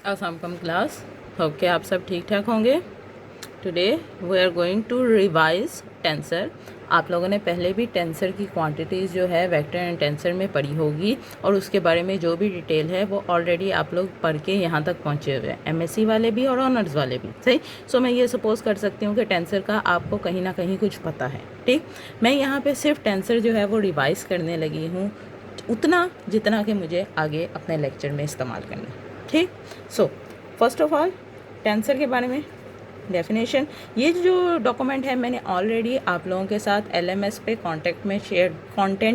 Assam class. Hope के आप सब ठीक ठाक होंगे। Today we are going to revise tensor. आप लोगों ने पहले भी टेंसर की क्वांटिटीज़ जो है वेक्टर एंड टेंसर में पढ़ी होगी और उसके बारे में जो भी डिटेल है वो ऑलरेडी आप लोग पढ़ के यहाँ तक पहुँचे हुए हैं, एमएससी वाले भी और ऑनर्स वाले भी। सही। सो मैं ये सपोज कर सकती हूँ कि टेंसर का आपको कहीं ना कहीं कुछ पता है। ठीक। मैं यहाँ पे सिर्फ टेंसर जो है वो रिवाइज करने लगी हूँ, उतना जितना कि मुझे आगे अपने लेक्चर में इस्तेमाल करना है। ठीक। So first of all tensor के बारे में डेफिनेशन, ये जो डॉक्यूमेंट है मैंने ऑलरेडी आप लोगों के साथ एलएमएस पे कंटेंट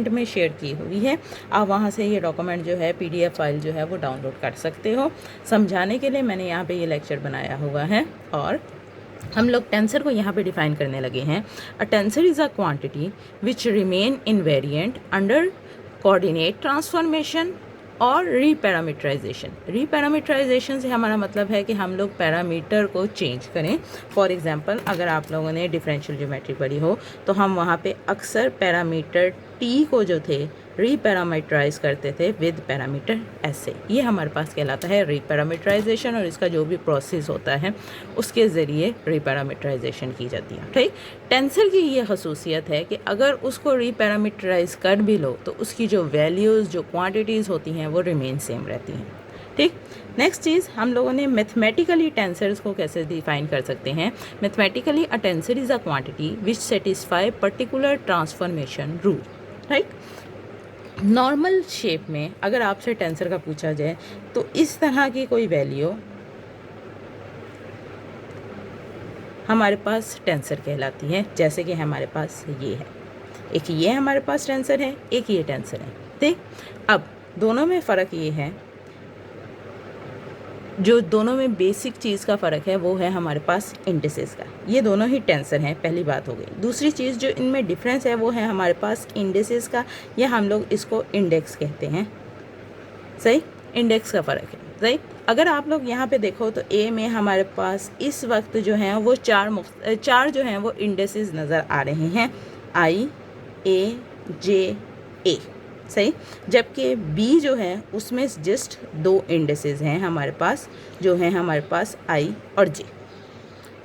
में शेयर की हुई है। आप वहाँ से ये डॉक्यूमेंट जो है पीडीएफ फाइल जो है वो डाउनलोड कर सकते हो। समझाने के लिए मैंने यहाँ पे ये लेक्चर बनाया हुआ है और हम लोग टेंसर को यहाँ पे डिफाइन करने लगे हैं। A tensor is a quantity which remain invariant under coordinate transformation और रीपैरामीटराइजेशन। रीपैरामीटराइजेशन से हमारा मतलब है कि हम लोग पैरामीटर को चेंज करें। फॉर एग्जांपल अगर आप लोगों ने डिफरेंशियल ज्योमेट्री पढ़ी हो तो हम वहाँ पे अक्सर पैरामीटर टी को जो थे रीपैरामीटराइज करते थे विद पैरामीटर ऐसे। ये हमारे पास कहलाता है रीपैरामीटराइजेशन और इसका जो भी प्रोसेस होता है उसके ज़रिए रीपैरामीटराइजेशन की जाती है। ठीक। टेंसर की ये खसूसियत है कि अगर उसको रीपैरामीटराइज कर भी लो तो उसकी जो वैल्यूज़ जो क्वांटिटीज़ होती हैं वो रिमेन सेम रहती हैं। ठीक। नेक्स्ट चीज़ हम लोगों ने मैथमेटिकली टेंसर्स को कैसे डिफाइन कर सकते हैं। Mathematically a tensor is a quantity which satisfy particular transformation rule. Right. Normal shape में अगर आपसे टेंसर का पूछा जाए तो इस तरह की कोई वैल्यू हमारे पास टेंसर कहलाती है। जैसे कि हमारे पास ये है, एक ये हमारे पास टेंसर है, एक ये टेंसर है। ठीक। अब दोनों में फ़र्क ये है, जो दोनों में बेसिक चीज़ का फ़र्क है वो है हमारे पास इंडिसेस का। ये दोनों ही टेंसर हैं, पहली बात हो गई। दूसरी चीज़ जो इनमें डिफरेंस है वो है हमारे पास इंडिसेस का, या हम लोग इसको इंडेक्स कहते हैं। सही। इंडेक्स का फ़र्क है। सही। अगर आप लोग यहाँ पे देखो तो ए में हमारे पास इस वक्त जो हैं वो चार जो हैं वो इंडेसेस नज़र आ रहे हैं, आई, ए, जे, ए। सही। जबकि बी जो है उसमें जस्ट दो इंडेसेस हैं हमारे पास, जो हैं हमारे पास आई और जे।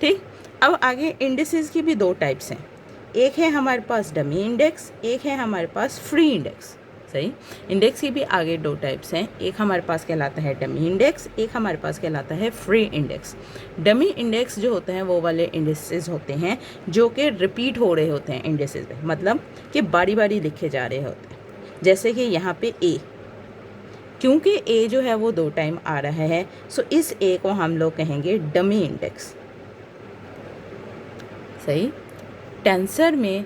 ठीक। अब आगे इंडेसेस की भी दो टाइप्स हैं, एक है हमारे पास डमी इंडेक्स, एक है हमारे पास फ्री इंडेक्स। सही। इंडेक्स की भी आगे दो टाइप्स हैं, एक हमारे पास कहलाता है डमी इंडेक्स, एक हमारे पास कहलाता है फ्री इंडेक्स। डमी इंडेक्स जो होते हैं वो वाले इंडेक्सेस होते हैं जो कि रिपीट हो रहे होते हैं इंडेक्सेस में, मतलब कि बारी बारी लिखे जा रहे होते हैं। जैसे कि यहाँ पे ए, क्योंकि ए जो है वो दो टाइम आ रहा है, सो इस ए को हम लोग कहेंगे डमी इंडेक्स। सही। टेंसर में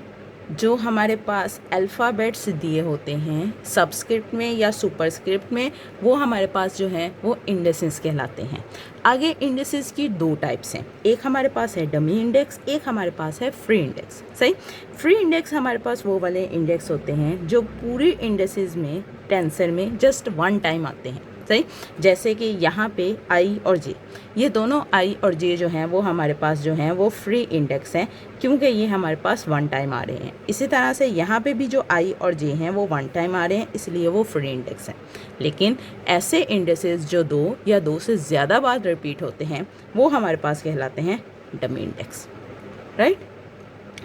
जो हमारे पास अल्फ़ाबेट्स दिए होते हैं सबस्क्रिप्ट में या सुपरस्क्रिप्ट में, वो हमारे पास जो हैं वो इंडेसेस कहलाते हैं। आगे इंडेसेस की दो टाइप्स हैं, एक हमारे पास है डमी इंडेक्स, एक हमारे पास है फ्री इंडेक्स। सही। फ्री इंडेक्स हमारे पास वो वाले इंडेक्स होते हैं जो पूरी इंडेसेस में टेंसर में जस्ट वन टाइम आते हैं। सही। जैसे कि यहाँ पे आई और जे, ये दोनों आई और जे जो हैं वो हमारे पास जो हैं वो फ्री इंडेक्स हैं, क्योंकि ये हमारे पास वन टाइम आ रहे हैं। इसी तरह से यहाँ पे भी जो आई और जे हैं वो वन टाइम आ रहे हैं, इसलिए वो फ्री इंडेक्स हैं। लेकिन ऐसे इंडेसेस जो दो या दो से ज़्यादा बार रिपीट होते हैं वो हमारे पास कहलाते हैं डमी इंडेक्स। राइट।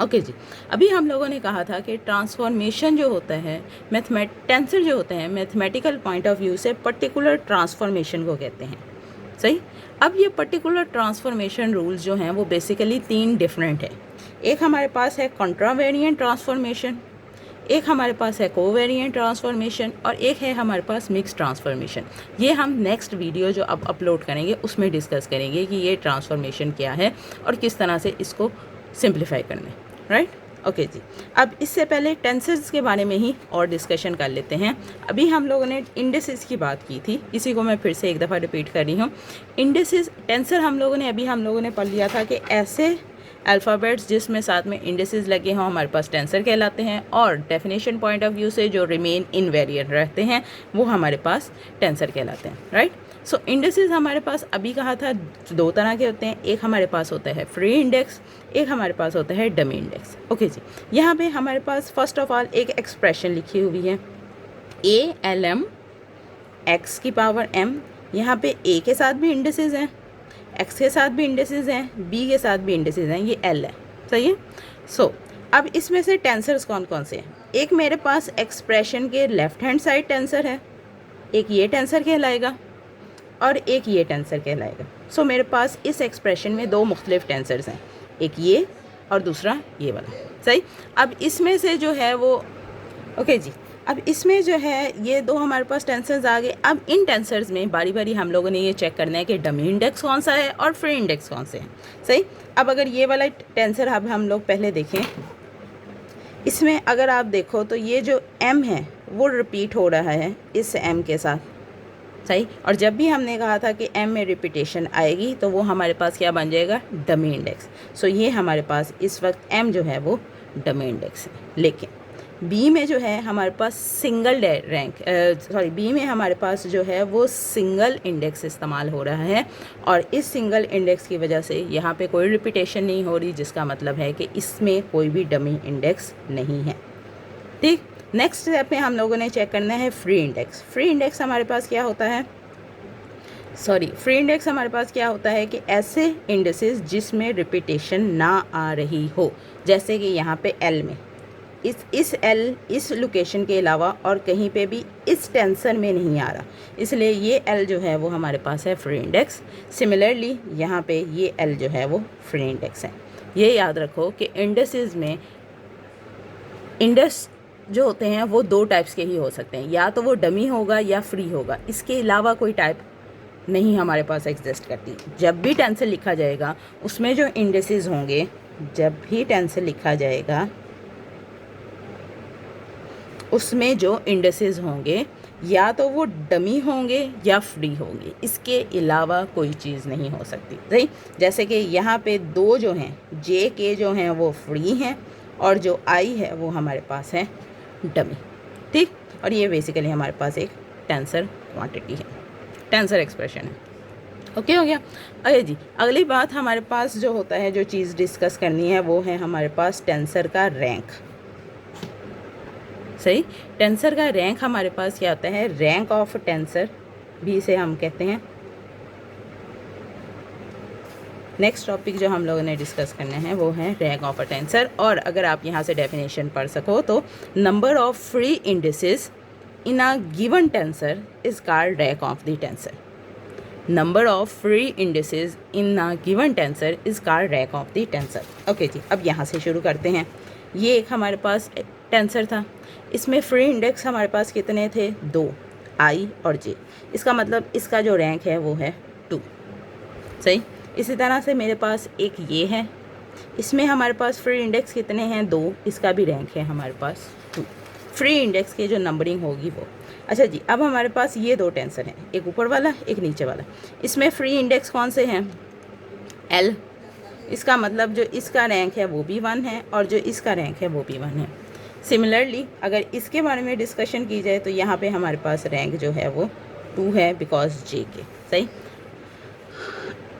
ओके जी। अभी हम लोगों ने कहा था कि ट्रांसफॉर्मेशन जो होता है टेंसर जो होते हैं मैथमेटिकल पॉइंट ऑफ व्यू से पर्टिकुलर ट्रांसफॉर्मेशन को कहते हैं। सही। अब ये पर्टिकुलर ट्रांसफॉर्मेशन रूल्स जो हैं वो बेसिकली तीन डिफरेंट है। एक हमारे पास है कॉन्ट्रावेरिएंट ट्रांसफॉर्मेशन, एक हमारे पास है कोवेरिएंट ट्रांसफॉर्मेशन और एक है हमारे पास मिक्स ट्रांसफॉर्मेशन। ये हम नेक्स्ट वीडियो जो अब अपलोड करेंगे उसमें डिस्कस करेंगे कि ये ट्रांसफॉर्मेशन क्या है और किस तरह से इसको सिंप्लीफाई करना है। राइट। ओके जी। अब इससे पहले टेंसर्स के बारे में ही और डिस्कशन कर लेते हैं। अभी हम लोगों ने इंडेसेस की बात की थी, इसी को मैं फिर से एक दफ़ा रिपीट कर रही हूँ। इंडेसेस टेंसर हम लोगों ने पढ़ लिया था कि ऐसे अल्फ़ाबेट्स जिसमें साथ में इंडेसेस लगे हों हमारे पास टेंसर कहलाते हैं, और डेफिनेशन पॉइंट ऑफ व्यू से जो रिमेन इनवेरिएंट रहते हैं वो हमारे पास टेंसर कहलाते हैं। राइट। सो इंडेसेस हमारे पास अभी कहा था दो तरह के होते हैं, एक हमारे पास होता है फ्री इंडेक्स, एक हमारे पास होता है डमी इंडेक्स। ओके जी। यहाँ पे हमारे पास फर्स्ट ऑफ ऑल एक एक्सप्रेशन लिखी हुई है, ALM x की पावर m, यहाँ पे ए के साथ भी इंडिसेस हैं, एक्स के साथ भी इंडिसेस हैं, बी के साथ भी इंडिसेस हैं, ये एल है, सही है। सो अब इसमें से टेंसर्स कौन कौन से हैं? एक मेरे पास एक्सप्रेशन के लेफ्ट हैंड साइड टेंसर है, एक ये टेंसर कहलाएगा और एक ये टेंसर कहलाएगा। सो मेरे पास इस एक्सप्रेशन में दो मुख्तलिफ टेंसर्स हैं, एक ये और दूसरा ये वाला, सही। अब इसमें से जो है वो ओके जी, अब इसमें जो है ये दो हमारे पास टेंसर्स आ गए। अब इन टेंसर्स में बारी बारी हम लोगों ने ये चेक करना है कि डमी इंडेक्स कौन सा है और फ्री इंडेक्स कौन से हैं, सही। अब अगर ये वाला टेंसर अब हम लोग पहले देखें, इसमें अगर आप देखो तो ये जो m है वो रिपीट हो रहा है इस m के साथ, सही। और जब भी हमने कहा था कि m में रिपीटेशन आएगी तो वो हमारे पास क्या बन जाएगा? Dummy index. सो ये हमारे पास इस वक्त m जो है वो डमी इंडेक्स है। लेकिन b में जो है हमारे पास सिंगल रैंक b में हमारे पास जो है वो सिंगल इंडेक्स इस्तेमाल हो रहा है और इस सिंगल इंडेक्स की वजह से यहाँ पे कोई रिपीटेशन नहीं हो रही, जिसका मतलब है कि इसमें कोई भी डमी इंडेक्स नहीं है, ठीक। नेक्स्ट स्टेप में हम लोगों ने चेक करना है फ्री इंडेक्स। फ्री इंडेक्स हमारे पास क्या होता है? फ्री इंडेक्स हमारे पास क्या होता है कि ऐसे इंडेक्सेस जिसमें रिपीटेशन ना आ रही हो, जैसे कि यहाँ पे एल में इस एल इस लोकेशन के अलावा और कहीं पे भी इस टेंसर में नहीं आ रहा, इसलिए ये एल जो है वो हमारे पास है फ्री इंडेक्स। सिमिलरली यहाँ पे ये एल जो है वो फ्री इंडेक्स है। ये याद रखो कि इंडेक्सेस में इंडेक्स जो होते हैं वो दो टाइप्स के ही हो सकते हैं, या तो वो डमी होगा या फ्री होगा, इसके अलावा कोई टाइप नहीं हमारे पास एग्जिस्ट करती। जब भी टेंसर लिखा जाएगा उसमें जो इंडेक्सेस होंगे, जब भी टेंसर लिखा जाएगा उसमें जो इंडेक्सेस होंगे या तो वो डमी होंगे या फ्री होंगे, इसके अलावा कोई चीज़ नहीं हो सकती, सही। जैसे कि यहाँ पे दो जो हैं जे के जो हैं वो फ्री हैं और जो आई है वो हमारे पास है डमी, ठीक। और ये बेसिकली हमारे पास एक टेंसर क्वांटिटी है, टेंसर एक्सप्रेशन है। ओके हो गया। अरे जी, अगली बात हमारे पास जो होता है, जो चीज़ डिस्कस करनी है वो है हमारे पास टेंसर का रैंक, सही। टेंसर का रैंक हमारे पास क्या होता है? रैंक ऑफ टेंसर भी इसे हम कहते हैं। नेक्स्ट टॉपिक जो हम लोगों ने डिस्कस करना है वो है रैंक ऑफ अ टेंसर। और अगर आप यहाँ से डेफिनेशन पढ़ सको तो number of free indices in a given tensor is called rank of the tensor. Number of free indices in a given tensor is called rank of the tensor. Okay जी, अब यहाँ से शुरू करते हैं। ये एक हमारे पास टेंसर था, इसमें फ्री इंडेक्स हमारे पास कितने थे? दो, आई और जे। इसका मतलब इसका जो रैंक है वो है 2, सही। इसी तरह से मेरे पास एक ये है, इसमें हमारे पास फ्री इंडेक्स कितने हैं? 2, इसका भी रैंक है हमारे पास 2। फ्री इंडेक्स के जो नंबरिंग होगी वो। अच्छा जी, अब हमारे पास ये दो टेंसर हैं, एक ऊपर वाला एक नीचे वाला। इसमें फ्री इंडेक्स कौन से हैं? एल। इसका मतलब जो इसका रैंक है वो भी 1 है और जो इसका रैंक है वो भी 1 है। सिमिलरली अगर इसके बारे में डिस्कशन की जाए तो यहाँ पे हमारे पास रैंक जो है वो 2 है बिकॉज जे के, सही।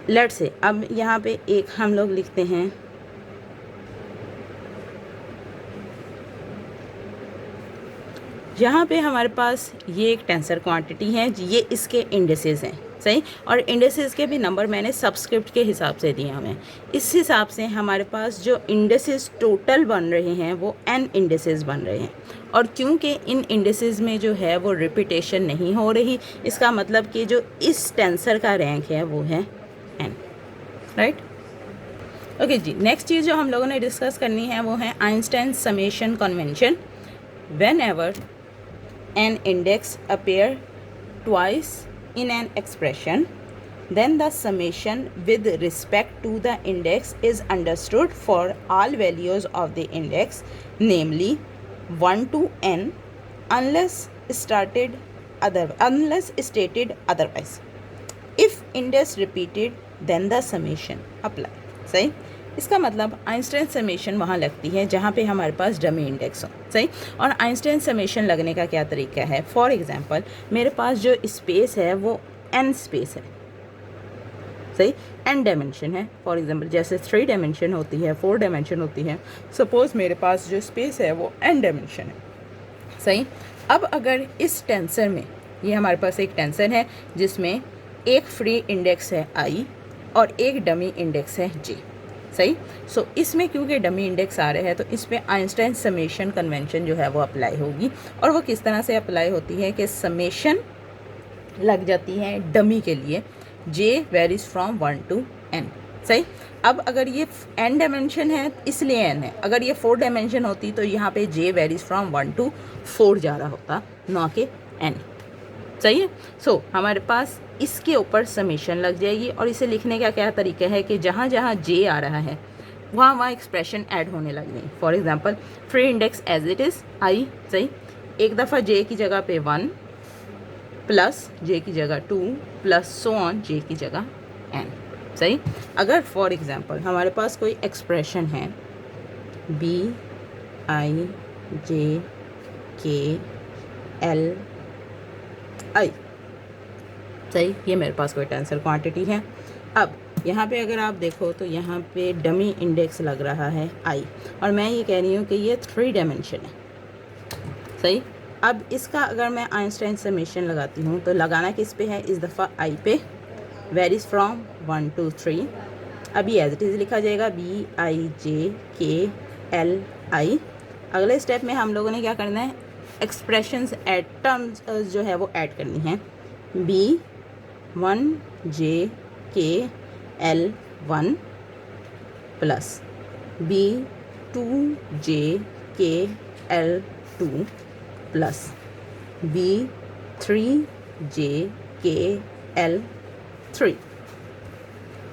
लेट्स से अब यहाँ पे एक हम लोग लिखते हैं, यहाँ पे हमारे पास ये एक टेंसर क्वांटिटी है, ये इसके इंडेसेस हैं, सही। और इंडेसेस के भी नंबर मैंने सबस्क्रिप्ट के हिसाब से दिए हुए हैं। इस हिसाब से हमारे पास जो इंडेसेस टोटल बन रहे हैं वो n इंडेसेस बन रहे हैं। और क्योंकि इन इंडेसेस में जो है वो रिपीटेशन नहीं हो रही, इसका मतलब कि जो इस टेंसर का रैंक है वो है n, राइट। ओके जी, नेक्स्ट चीज़ जो हम लोगों ने डिस्कस करनी है वो है Einstein summation convention. When ever an index appear twice in an expression, then the summation with respect to the index is understood for all values of the index, namely 1 to n, unless stated otherwise. If index repeated, then the summation apply, सही। इसका मतलब Einstein summation वहाँ लगती है जहाँ पे हमारे पास dummy index हो, सही। और आइंस्टाइन समेशन लगने का क्या तरीका है? फॉर एग्जांपल मेरे पास जो स्पेस है वो n स्पेस है, सही, n डायमेंशन है। फॉर एग्जांपल जैसे 3 डायमेंशन होती है, 4 डायमेंशन होती है, सपोज़ मेरे पास जो स्पेस है वो n डायमेंशन है, सही। अब अगर इस टेंसर में, ये हमारे पास एक टेंसर है जिसमें एक फ्री इंडेक्स है आई और एक डमी इंडेक्स है जे। सही। सो इसमें क्योंकि डमी इंडेक्स आ रहे हैं तो इसमें आइंस्टाइन समेशन कन्वेंशन जो है वो अप्लाई होगी। और वो किस तरह से अप्लाई होती है कि समेशन लग जाती है डमी के लिए, जे वेरीज फ्रॉम 1 to n। सही। अब अगर ये n डायमेंशन है इसलिए n है, अगर ये 4 डायमेंशन होती तो यहाँ पे j वेरीज फ्रॉम 1 to 4 जा रहा होता, ना कि n। सही है। सो हमारे पास इसके ऊपर समेशन लग जाएगी और इसे लिखने का क्या तरीका है कि जहाँ जहाँ j आ रहा है वहाँ एक्सप्रेशन ऐड होने लग गई। For example free index as it is I. सही। एक दफ़ा j की जगह पे 1 प्लस j की जगह 2 प्लस सो ऑन j की जगह n। सही। अगर फॉर एग्जांपल हमारे पास कोई एक्सप्रेशन है b i j k l i। सही। ये मेरे पास कोई टेंसर क्वांटिटी है। अब यहाँ पे अगर आप देखो तो यहाँ पे डमी इंडेक्स लग रहा है i और मैं ये कह रही हूँ कि ये 3 डायमेंशन है। सही। अब इसका अगर मैं आइंस्टाइन समेशन लगाती हूँ तो लगाना किस पे है, इस दफ़ा i पे, वेरीज फ्रॉम 1 to 3। अभी एज इट इज़ लिखा जाएगा b i j k l i। अगले स्टेप में हम लोगों ने क्या करना है, एक्सप्रेशंस एड टर्म्स जो है वो ऐड करनी है। b 1 j k l 1 plus b 2 j k l 2 plus b 3 j k l 3।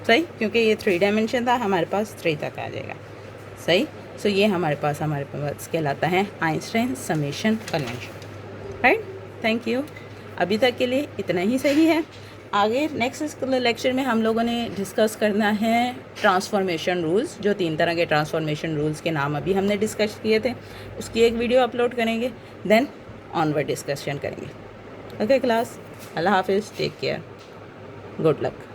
सही। क्योंकि ये 3 डायमेंशन था, हमारे पास 3 तक आ जाएगा। सही। सो ये हमारे पास कहलाता है Einstein summation convention. Right. Thank you. अभी तक के लिए इतना ही सही है। आगे नेक्स्ट लेक्चर में हम लोगों ने डिस्कस करना है ट्रांसफॉर्मेशन रूल्स, जो 3 तरह के ट्रांसफॉर्मेशन रूल्स के नाम अभी हमने डिस्कस किए थे, उसकी एक वीडियो अपलोड करेंगे, देन ऑनवर्ड डिस्कशन करेंगे। ओके क्लास, अल्लाह हाफिज़, टेक केयर, गुड लक।